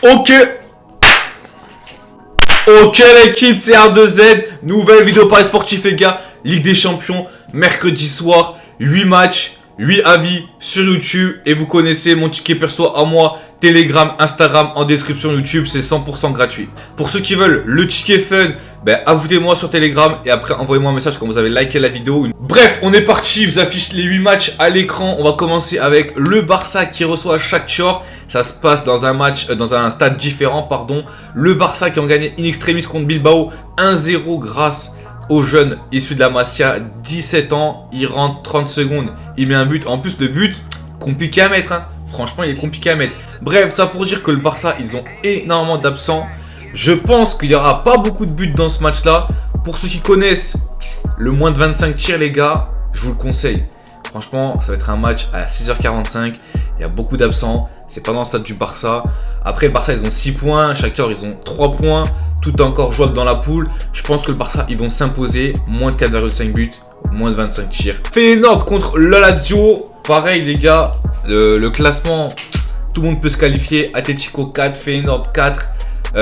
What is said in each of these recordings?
Ok l'équipe, c'est R2Z, nouvelle vidéo Paris Sportif les gars, Ligue des Champions, mercredi soir, 8 matchs, 8 avis sur YouTube. Et vous connaissez mon ticket perso à moi, Telegram, Instagram en description YouTube, c'est 100% gratuit. Pour ceux qui veulent le ticket fun, ajoutez-moi sur Telegram et après envoyez-moi un message quand vous avez liké la vidéo. Bref, on est parti, je vous affiche les 8 matchs à l'écran. On va commencer avec le Barça qui reçoit Shakhtar. Ça se passe dans un match, dans un stade différent, pardon. Le Barça qui ont gagné in extremis contre Bilbao 1-0 grâce au jeune issu de la Masia, 17 ans. Il rentre 30 secondes, il met un but. En plus, le but, compliqué à mettre, hein. Franchement, il est compliqué à mettre. Bref, ça pour dire que le Barça, ils ont énormément d'absents. Je pense qu'il n'y aura pas beaucoup de buts dans ce match-là. Pour ceux qui connaissent le moins de 25 tirs, les gars, je vous le conseille. Franchement, ça va être un match à 6h45. Il y a beaucoup d'absents. C'est pas dans le stade du Barça. Après, le Barça, ils ont 6 points. Shakhtar, ils ont 3 points. Tout est encore jouable dans la poule. Je pense que le Barça, ils vont s'imposer. Moins de 4,5 buts. Moins de 25 tirs. Feyenoord contre la Lazio. Pareil, les gars. Le classement, tout le monde peut se qualifier. Atletico 4, Feyenoord 4.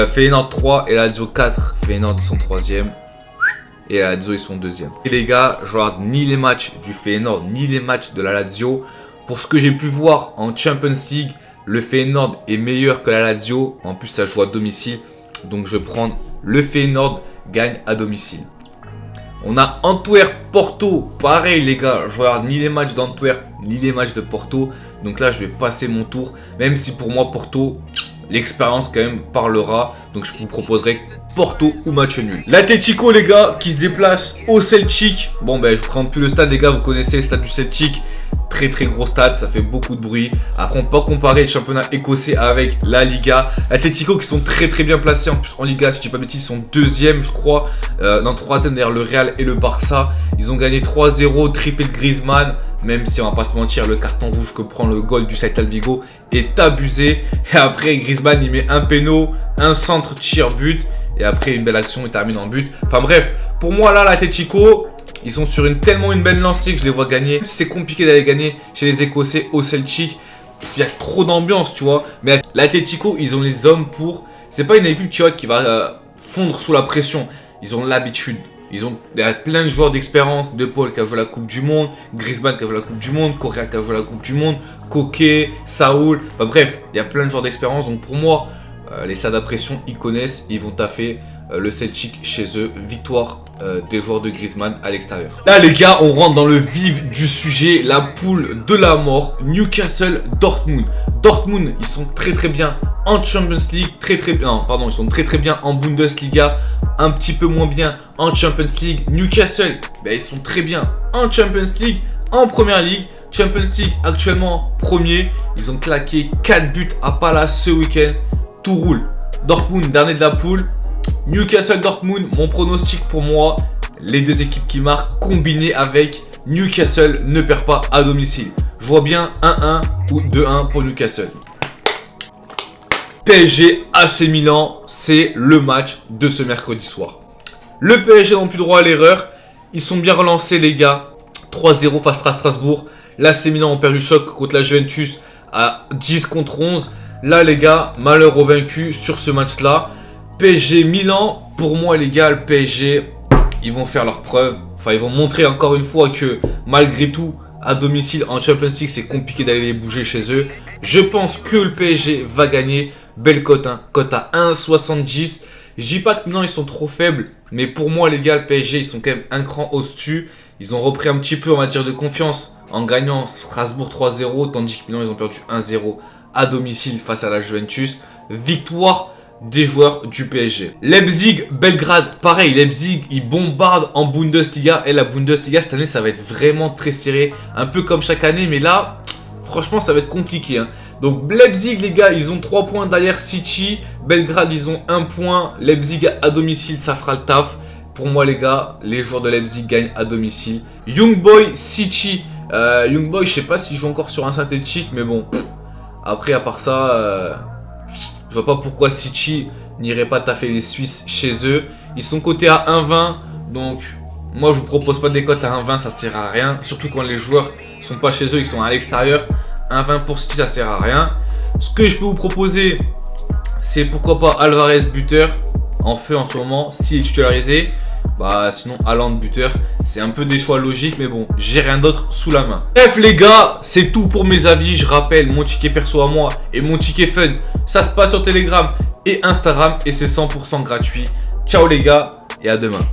Feyenoord 3 et la Lazio 4. Feyenoord, ils sont 3e. Et la Lazio, ils sont 2e. Et les gars, je regarde ni les matchs du Feyenoord, ni les matchs de la Lazio. Pour ce que j'ai pu voir en Champions League, le Feyenoord est meilleur que la Lazio. En plus, ça joue à domicile. Donc, je vais prendre le Feyenoord gagne à domicile. On a Antwerp-Porto. Pareil, les gars, je regarde ni les matchs d'Antwerp, ni les matchs de Porto. Donc là, je vais passer mon tour. Même si pour moi, Porto, l'expérience quand même parlera. Donc, je vous proposerai Porto ou match nul. L'Atlético, les gars, qui se déplace au Celtic. Bon, je ne présente plus le stade, les gars. Vous connaissez le stade du Celtic. Très gros stade, ça fait beaucoup de bruit. Après, on peut pas comparer le championnat écossais avec la Liga. Atletico qui sont très bien placés. En plus, en Liga, si je dis pas de bêtises, ils sont 2e, je crois. Dans 3e derrière le Real et le Barça. Ils ont gagné 3-0, triplé de Griezmann. Même si on va pas se mentir, le carton rouge que prend le goal du Celta de Vigo est abusé. Et après, Griezmann, il met un péno, un centre, tir, but. Et après, une belle action, il termine en but. Enfin bref, pour moi, là, l'Atlético, ils sont sur tellement une belle lancée que je les vois gagner. C'est compliqué d'aller gagner chez les Écossais au Celtic. Il y a trop d'ambiance, tu vois. Mais l'Atlético, ils ont les hommes pour. C'est pas une équipe qui va fondre sous la pression. Ils ont l'habitude. Il y a plein de joueurs d'expérience. De Paul qui a joué la Coupe du Monde. Griezmann qui a joué la Coupe du Monde. Correa qui a joué la Coupe du Monde. Koke, Saoul. Enfin, bref, il y a plein de joueurs d'expérience. Donc pour moi, les stades à pression, ils connaissent. Ils vont taffer le Celtic chez eux. Victoire des joueurs de Griezmann à l'extérieur. Là les gars, on rentre dans le vif du sujet, la poule de la mort. Newcastle, Dortmund. Dortmund, ils sont très bien en Champions League, ils sont très bien en Bundesliga, un petit peu moins bien en Champions League. Newcastle, ils sont très bien en Champions League, en Première Ligue. Champions League actuellement premier. Ils ont claqué 4 buts à Palace ce week-end. Tout roule. Dortmund, dernier de la poule. Newcastle Dortmund, mon pronostic pour moi, les deux équipes qui marquent combinées avec Newcastle ne perd pas à domicile. Je vois bien 1-1 ou 2-1 pour Newcastle. PSG AC Milan, c'est le match de ce mercredi soir. Le PSG n'ont plus droit à l'erreur. Ils sont bien relancés les gars. 3-0 face à Strasbourg. L'AC Milan ont perdu choc contre la Juventus à 10 contre 11. Là les gars, malheur aux vaincus sur ce match là. PSG Milan, pour moi les gars, le PSG, ils vont faire leur preuve. Enfin, ils vont montrer encore une fois que malgré tout, à domicile en Champions League, c'est compliqué d'aller les bouger chez eux. Je pense que le PSG va gagner. Belle cote, hein. Cote à 1,70. Je dis pas que Milan ils sont trop faibles, mais pour moi les gars, le PSG ils sont quand même un cran au-dessus. Ils ont repris un petit peu en matière de confiance en gagnant Strasbourg 3-0, tandis que Milan ils ont perdu 1-0 à domicile face à la Juventus. Victoire des joueurs du PSG. Leipzig, Belgrade, pareil, Leipzig, ils bombardent en Bundesliga. Et la Bundesliga, cette année, ça va être vraiment très serré. Un peu comme chaque année, mais là, franchement, ça va être compliqué. Hein. Donc, Leipzig, les gars, ils ont 3 points derrière City. Belgrade, ils ont 1 point. Leipzig à domicile, ça fera le taf. Pour moi, les gars, les joueurs de Leipzig gagnent à domicile. Young Boy, City. Young Boy, je sais pas s'il joue encore sur un synthétique, mais bon. Après, à part ça... je vois pas pourquoi City n'irait pas taffer les Suisses chez eux. Ils sont cotés à 1,20. Donc, moi, je vous propose pas des cotes à 1,20. Ça sert à rien. Surtout quand les joueurs sont pas chez eux, ils sont à l'extérieur. 1,20 pour City, ça sert à rien. Ce que je peux vous proposer, c'est pourquoi pas Alvarez buteur en feu en ce moment, s'il est titularisé. Bah sinon Haaland buteur, c'est un peu des choix logiques, mais bon, j'ai rien d'autre sous la main. Bref les gars, c'est tout pour mes avis. Je rappelle, mon ticket perso à moi et mon ticket fun, ça se passe sur Telegram et Instagram et c'est 100% gratuit. Ciao les gars et à demain.